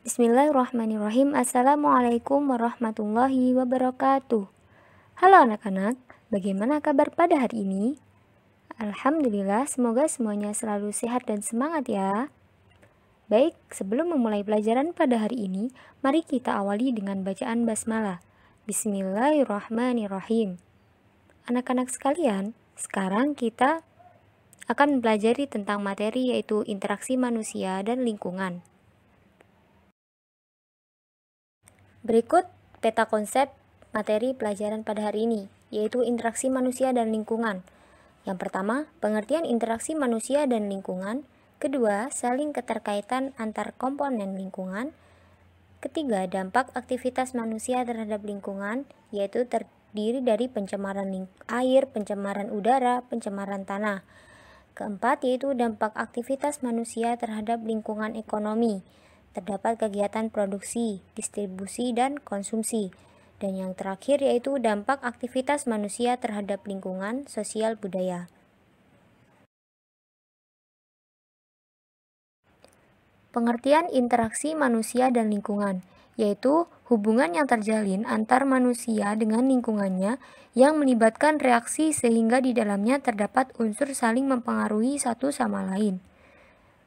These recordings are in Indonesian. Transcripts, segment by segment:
Bismillahirrahmanirrahim. Assalamualaikum warahmatullahi wabarakatuh. Halo anak-anak, bagaimana kabar pada hari ini? Alhamdulillah, semoga semuanya selalu sehat dan semangat ya. Baik, sebelum memulai pelajaran pada hari ini, mari kita awali dengan bacaan basmalah. Bismillahirrahmanirrahim. Anak-anak sekalian, sekarang kita akan mempelajari tentang materi yaitu interaksi manusia dan lingkungan. Berikut peta konsep materi pelajaran pada hari ini, yaitu interaksi manusia dan lingkungan. Yang pertama, pengertian interaksi manusia dan lingkungan. Kedua, saling keterkaitan antar komponen lingkungan. Ketiga, dampak aktivitas manusia terhadap lingkungan, yaitu terdiri dari pencemaran air, pencemaran udara, pencemaran tanah. Keempat, yaitu dampak aktivitas manusia terhadap lingkungan ekonomi. Terdapat kegiatan produksi, distribusi, dan konsumsi. Dan yang terakhir yaitu dampak aktivitas manusia terhadap lingkungan, sosial, budaya. Pengertian interaksi manusia dan lingkungan, yaitu hubungan yang terjalin antar manusia dengan lingkungannya yang melibatkan reaksi sehingga di dalamnya terdapat unsur saling mempengaruhi satu sama lain.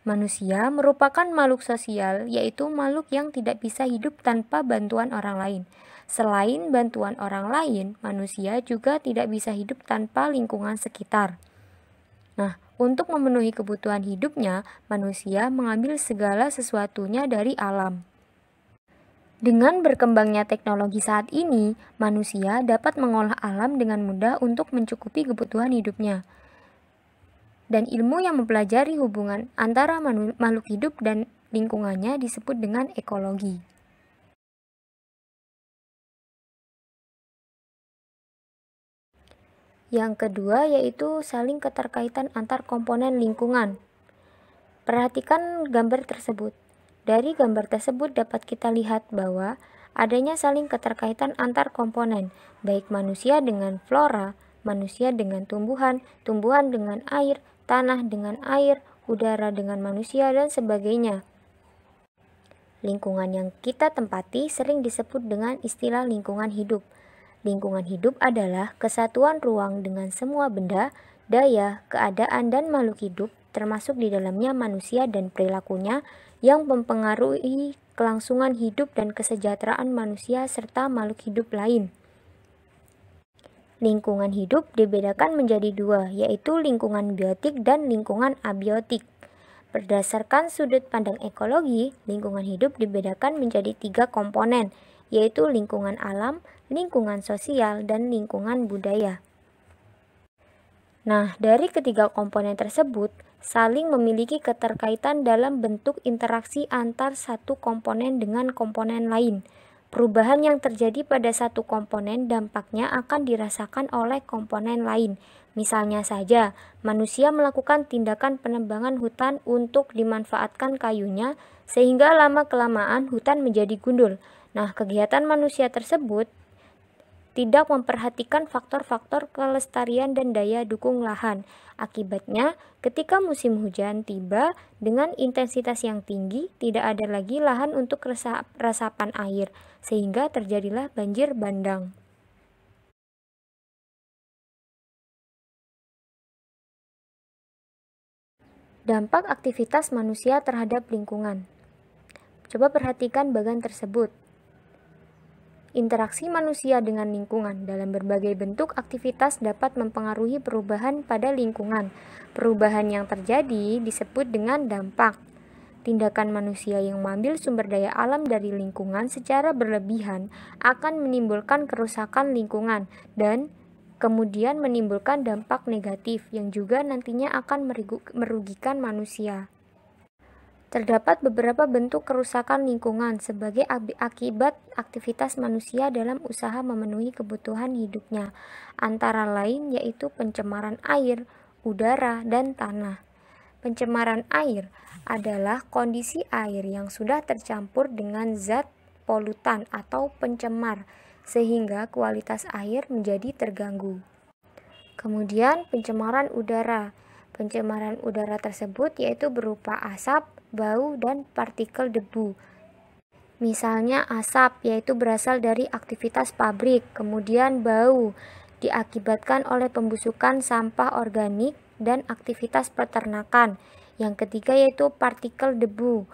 Manusia merupakan makhluk sosial, yaitu makhluk yang tidak bisa hidup tanpa bantuan orang lain. Selain bantuan orang lain, manusia juga tidak bisa hidup tanpa lingkungan sekitar. Nah, untuk memenuhi kebutuhan hidupnya, manusia mengambil segala sesuatunya dari alam. Dengan berkembangnya teknologi saat ini, manusia dapat mengolah alam dengan mudah untuk mencukupi kebutuhan hidupnya. Dan ilmu yang mempelajari hubungan antara makhluk hidup dan lingkungannya disebut dengan ekologi. Yang kedua yaitu saling keterkaitan antar komponen lingkungan. Perhatikan gambar tersebut. Dari gambar tersebut dapat kita lihat bahwa adanya saling keterkaitan antar komponen, baik manusia dengan flora, manusia dengan tumbuhan, tumbuhan dengan air, tanah dengan air, udara dengan manusia, dan sebagainya. Lingkungan yang kita tempati sering disebut dengan istilah lingkungan hidup. Lingkungan hidup adalah kesatuan ruang dengan semua benda, daya, keadaan, dan makhluk hidup, termasuk di dalamnya manusia dan perilakunya yang mempengaruhi kelangsungan hidup dan kesejahteraan manusia serta makhluk hidup lain. Lingkungan hidup dibedakan menjadi dua, yaitu lingkungan biotik dan lingkungan abiotik. Berdasarkan sudut pandang ekologi, lingkungan hidup dibedakan menjadi 3 komponen, yaitu lingkungan alam, lingkungan sosial, dan lingkungan budaya. Nah, dari ketiga komponen tersebut, saling memiliki keterkaitan dalam bentuk interaksi antar satu komponen dengan komponen lain. Perubahan yang terjadi pada satu komponen dampaknya akan dirasakan oleh komponen lain. Misalnya saja, manusia melakukan tindakan penebangan hutan untuk dimanfaatkan kayunya, sehingga lama-kelamaan hutan menjadi gundul. Nah, kegiatan manusia tersebut tidak memperhatikan faktor-faktor kelestarian dan daya dukung lahan. Akibatnya, ketika musim hujan tiba dengan intensitas yang tinggi, tidak ada lagi lahan untuk resapan air, sehingga terjadilah banjir bandang. Dampak aktivitas manusia terhadap lingkungan. Coba perhatikan bagian tersebut. Interaksi manusia dengan lingkungan dalam berbagai bentuk aktivitas dapat mempengaruhi perubahan pada lingkungan. Perubahan yang terjadi disebut dengan dampak. Tindakan manusia yang mengambil sumber daya alam dari lingkungan secara berlebihan akan menimbulkan kerusakan lingkungan dan kemudian menimbulkan dampak negatif yang juga nantinya akan merugikan manusia. Terdapat beberapa bentuk kerusakan lingkungan sebagai akibat aktivitas manusia dalam usaha memenuhi kebutuhan hidupnya, antara lain yaitu pencemaran air, udara, dan tanah. Pencemaran air adalah kondisi air yang sudah tercampur dengan zat polutan atau pencemar, sehingga kualitas air menjadi terganggu. Kemudian pencemaran udara. Pencemaran udara tersebut yaitu berupa asap, bau, dan partikel debu. Misalnya asap, yaitu berasal dari aktivitas pabrik, kemudian bau, diakibatkan oleh pembusukan sampah organik dan aktivitas peternakan. Yang ketiga yaitu partikel debu,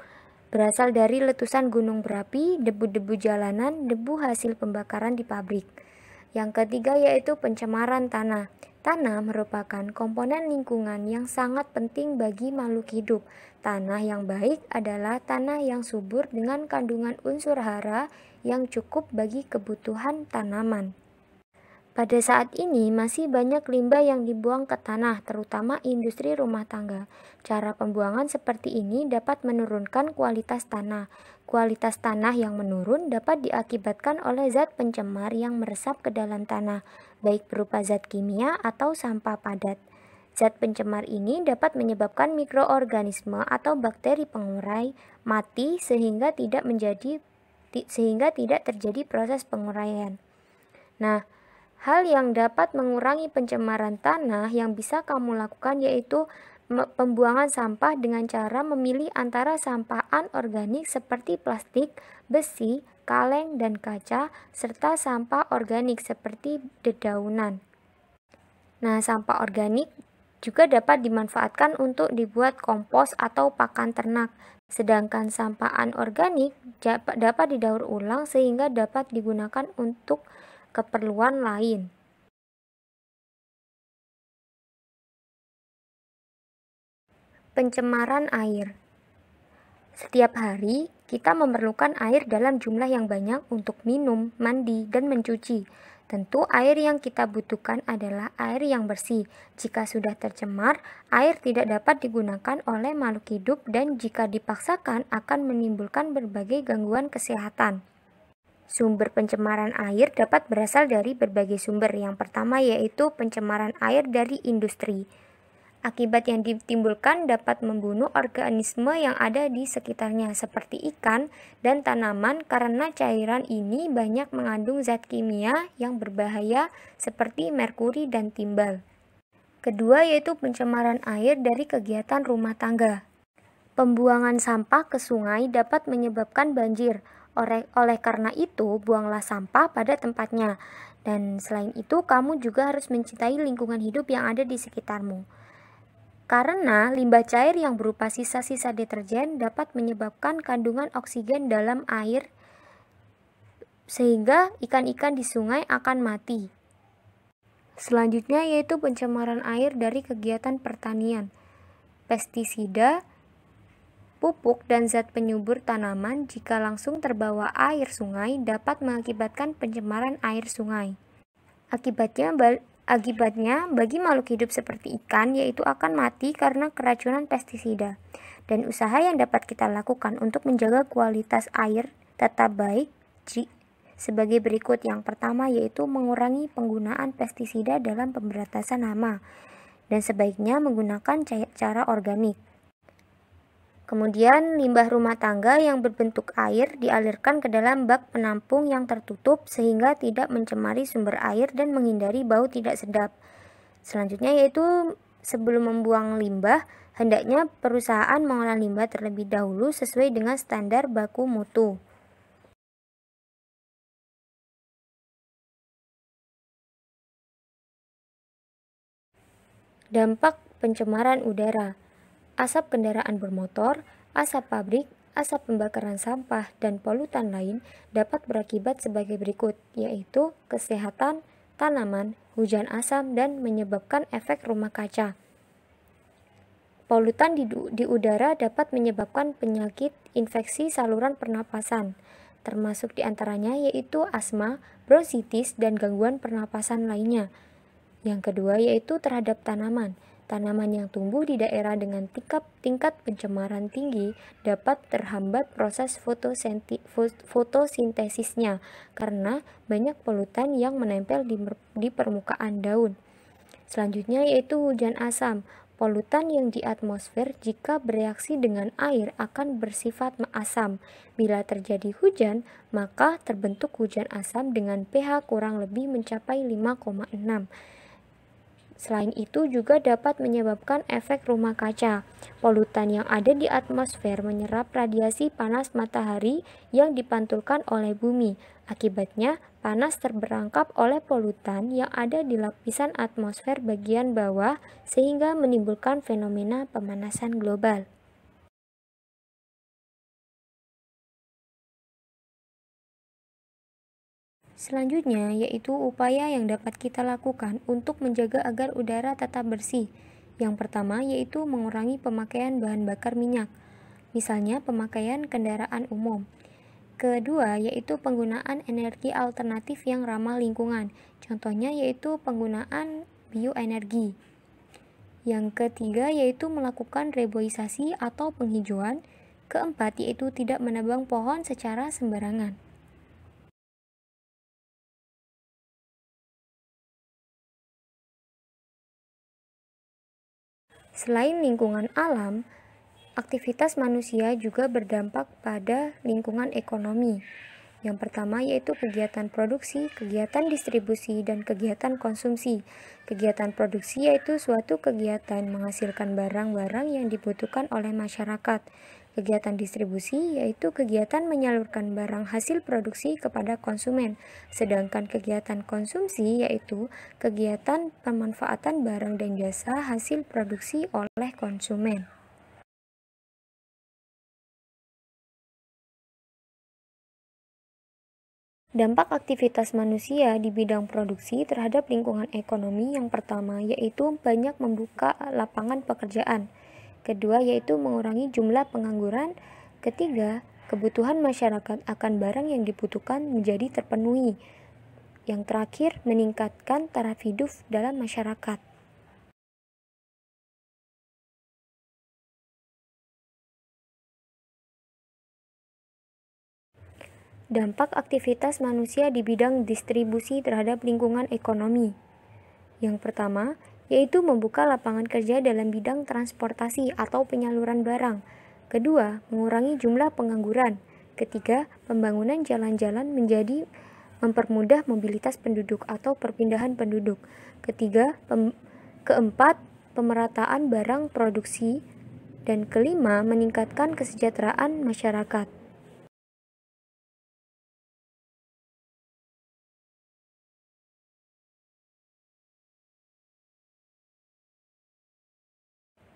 berasal dari letusan gunung berapi, debu-debu jalanan, debu hasil pembakaran di pabrik. Yang ketiga yaitu pencemaran tanah. Tanah merupakan komponen lingkungan yang sangat penting bagi makhluk hidup. Tanah yang baik adalah tanah yang subur dengan kandungan unsur hara yang cukup bagi kebutuhan tanaman. Pada saat ini masih banyak limbah yang dibuang ke tanah, terutama industri rumah tangga. Cara pembuangan seperti ini dapat menurunkan kualitas tanah. Kualitas tanah yang menurun dapat diakibatkan oleh zat pencemar yang meresap ke dalam tanah, baik berupa zat kimia atau sampah padat. Zat pencemar ini dapat menyebabkan mikroorganisme atau bakteri pengurai mati sehingga tidak terjadi proses penguraian. Nah, hal yang dapat mengurangi pencemaran tanah yang bisa kamu lakukan yaitu pembuangan sampah dengan cara memilih antara sampah anorganik seperti plastik, besi, kaleng, dan kaca, serta sampah organik seperti dedaunan. Nah, sampah organik juga dapat dimanfaatkan untuk dibuat kompos atau pakan ternak. Sedangkan sampah anorganik dapat didaur ulang sehingga dapat digunakan untuk keperluan lain. Pencemaran air. Setiap hari, kita memerlukan air dalam jumlah yang banyak untuk minum, mandi, dan mencuci. Tentu air yang kita butuhkan adalah air yang bersih. Jika sudah tercemar, air tidak dapat digunakan oleh makhluk hidup dan jika dipaksakan akan menimbulkan berbagai gangguan kesehatan. Sumber pencemaran air dapat berasal dari berbagai sumber. Yang pertama yaitu pencemaran air dari industri. Akibat yang ditimbulkan dapat membunuh organisme yang ada di sekitarnya seperti ikan dan tanaman karena cairan ini banyak mengandung zat kimia yang berbahaya seperti merkuri dan timbal. Kedua yaitu pencemaran air dari kegiatan rumah tangga. Pembuangan sampah ke sungai dapat menyebabkan banjir. Oleh karena itu, buanglah sampah pada tempatnya. Dan selain itu, kamu juga harus mencintai lingkungan hidup yang ada di sekitarmu. Karena limbah cair yang berupa sisa-sisa deterjen dapat menyebabkan kandungan oksigen dalam air sehingga ikan-ikan di sungai akan mati. Selanjutnya yaitu pencemaran air dari kegiatan pertanian. Pestisida, pupuk, dan zat penyubur tanaman jika langsung terbawa air sungai dapat mengakibatkan pencemaran air sungai. Akibatnya bagi makhluk hidup seperti ikan yaitu akan mati karena keracunan pestisida. Dan usaha yang dapat kita lakukan untuk menjaga kualitas air tetap baik sebagai berikut. Yang pertama yaitu mengurangi penggunaan pestisida dalam pemberantasan hama dan sebaiknya menggunakan cara organik. Kemudian limbah rumah tangga yang berbentuk air dialirkan ke dalam bak penampung yang tertutup sehingga tidak mencemari sumber air dan menghindari bau tidak sedap. Selanjutnya yaitu sebelum membuang limbah, hendaknya perusahaan mengolah limbah terlebih dahulu sesuai dengan standar baku mutu. Dampak pencemaran udara. Asap kendaraan bermotor, asap pabrik, asap pembakaran sampah, dan polutan lain dapat berakibat sebagai berikut, yaitu kesehatan tanaman, hujan asam, dan menyebabkan efek rumah kaca. Polutan di udara dapat menyebabkan penyakit infeksi saluran pernapasan, termasuk diantaranya yaitu asma, bronkitis, dan gangguan pernapasan lainnya. Yang kedua yaitu terhadap tanaman. Tanaman yang tumbuh di daerah dengan tingkat pencemaran tinggi dapat terhambat proses fotosintesisnya karena banyak polutan yang menempel di permukaan daun. Selanjutnya yaitu hujan asam. Polutan yang di atmosfer jika bereaksi dengan air akan bersifat asam. Bila terjadi hujan, maka terbentuk hujan asam dengan pH kurang lebih mencapai 5,6. Selain itu juga dapat menyebabkan efek rumah kaca. Polutan yang ada di atmosfer menyerap radiasi panas matahari yang dipantulkan oleh bumi. Akibatnya, panas terperangkap oleh polutan yang ada di lapisan atmosfer bagian bawah sehingga menimbulkan fenomena pemanasan global. Selanjutnya, yaitu upaya yang dapat kita lakukan untuk menjaga agar udara tetap bersih. Yang pertama, yaitu mengurangi pemakaian bahan bakar minyak, misalnya pemakaian kendaraan umum. Kedua, yaitu penggunaan energi alternatif yang ramah lingkungan, contohnya yaitu penggunaan bioenergi. Yang ketiga, yaitu melakukan reboisasi atau penghijauan. Keempat, yaitu tidak menebang pohon secara sembarangan. Selain lingkungan alam, aktivitas manusia juga berdampak pada lingkungan ekonomi. Yang pertama yaitu kegiatan produksi, kegiatan distribusi, dan kegiatan konsumsi. Kegiatan produksi yaitu suatu kegiatan menghasilkan barang-barang yang dibutuhkan oleh masyarakat. Kegiatan distribusi yaitu kegiatan menyalurkan barang hasil produksi kepada konsumen. Sedangkan kegiatan konsumsi yaitu kegiatan pemanfaatan barang dan jasa hasil produksi oleh konsumen. Dampak aktivitas manusia di bidang produksi terhadap lingkungan ekonomi yang pertama yaitu banyak membuka lapangan pekerjaan. Kedua yaitu mengurangi jumlah pengangguran. Ketiga, kebutuhan masyarakat akan barang yang dibutuhkan menjadi terpenuhi. Yang terakhir, meningkatkan taraf hidup dalam masyarakat. Dampak aktivitas manusia di bidang distribusi terhadap lingkungan ekonomi. Yang pertama, yaitu membuka lapangan kerja dalam bidang transportasi atau penyaluran barang. Kedua, mengurangi jumlah pengangguran. Ketiga, pembangunan jalan-jalan menjadi mempermudah mobilitas penduduk atau perpindahan penduduk. Keempat, pemerataan barang produksi. Dan kelima, meningkatkan kesejahteraan masyarakat.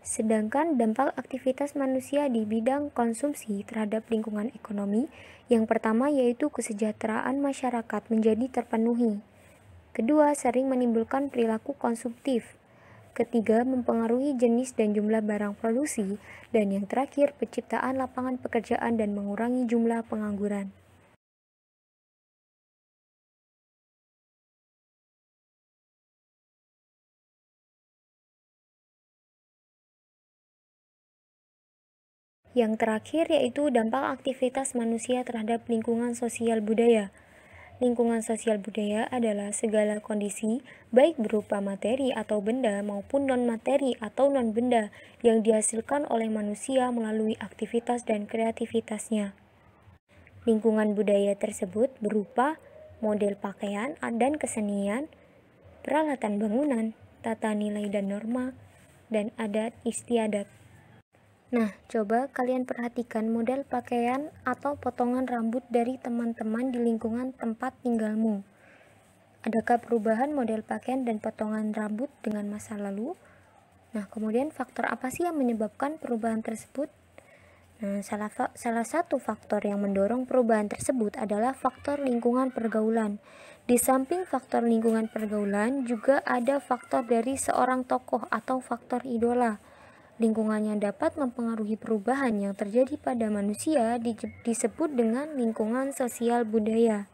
Sedangkan dampak aktivitas manusia di bidang konsumsi terhadap lingkungan ekonomi, yang pertama yaitu kesejahteraan masyarakat menjadi terpenuhi. Kedua, sering menimbulkan perilaku konsumtif. Ketiga, mempengaruhi jenis dan jumlah barang produksi. Dan yang terakhir, penciptaan lapangan pekerjaan dan mengurangi jumlah pengangguran. Yang terakhir yaitu dampak aktivitas manusia terhadap lingkungan sosial budaya. Lingkungan sosial budaya adalah segala kondisi, baik berupa materi atau benda maupun non-materi atau non-benda yang dihasilkan oleh manusia melalui aktivitas dan kreativitasnya. Lingkungan budaya tersebut berupa model pakaian dan kesenian, peralatan bangunan, tata nilai dan norma, dan adat istiadat. Nah, coba kalian perhatikan model pakaian atau potongan rambut dari teman-teman di lingkungan tempat tinggalmu. Adakah perubahan model pakaian dan potongan rambut dengan masa lalu? Nah, kemudian faktor apa sih yang menyebabkan perubahan tersebut? Nah, salah satu faktor yang mendorong perubahan tersebut adalah faktor lingkungan pergaulan. Di samping faktor lingkungan pergaulan, juga ada faktor dari seorang tokoh atau faktor idola. Lingkungan yang dapat mempengaruhi perubahan yang terjadi pada manusia disebut dengan lingkungan sosial budaya.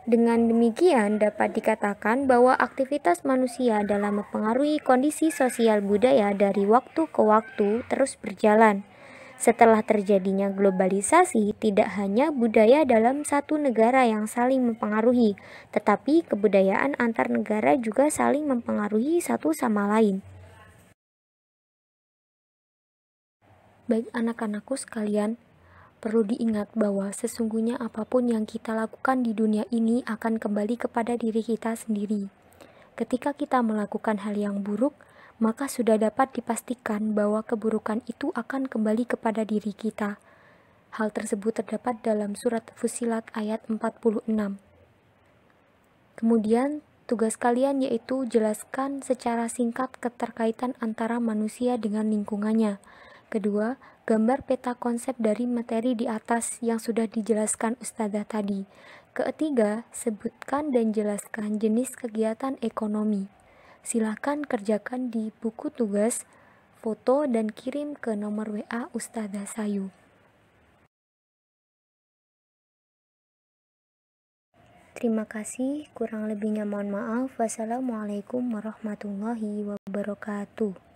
Dengan demikian, dapat dikatakan bahwa aktivitas manusia dalam mempengaruhi kondisi sosial budaya dari waktu ke waktu terus berjalan. Setelah terjadinya globalisasi, tidak hanya budaya dalam satu negara yang saling mempengaruhi, tetapi kebudayaan antar negara juga saling mempengaruhi satu sama lain. Baik anak-anakku sekalian, Perlu diingat bahwa sesungguhnya apapun yang kita lakukan di dunia ini akan kembali kepada diri kita sendiri. Ketika kita melakukan hal yang buruk, maka sudah dapat dipastikan bahwa keburukan itu akan kembali kepada diri kita. Hal tersebut terdapat dalam surat Fussilat ayat 46. Kemudian, tugas kalian yaitu jelaskan secara singkat keterkaitan antara manusia dengan lingkungannya. Kedua, gambar peta konsep dari materi di atas yang sudah dijelaskan Ustadzah tadi. Ketiga, sebutkan dan jelaskan jenis kegiatan ekonomi. Silakan kerjakan di buku tugas, foto, dan kirim ke nomor WA Ustadzah Sayu. Terima kasih, kurang lebihnya mohon maaf. Wassalamualaikum warahmatullahi wabarakatuh.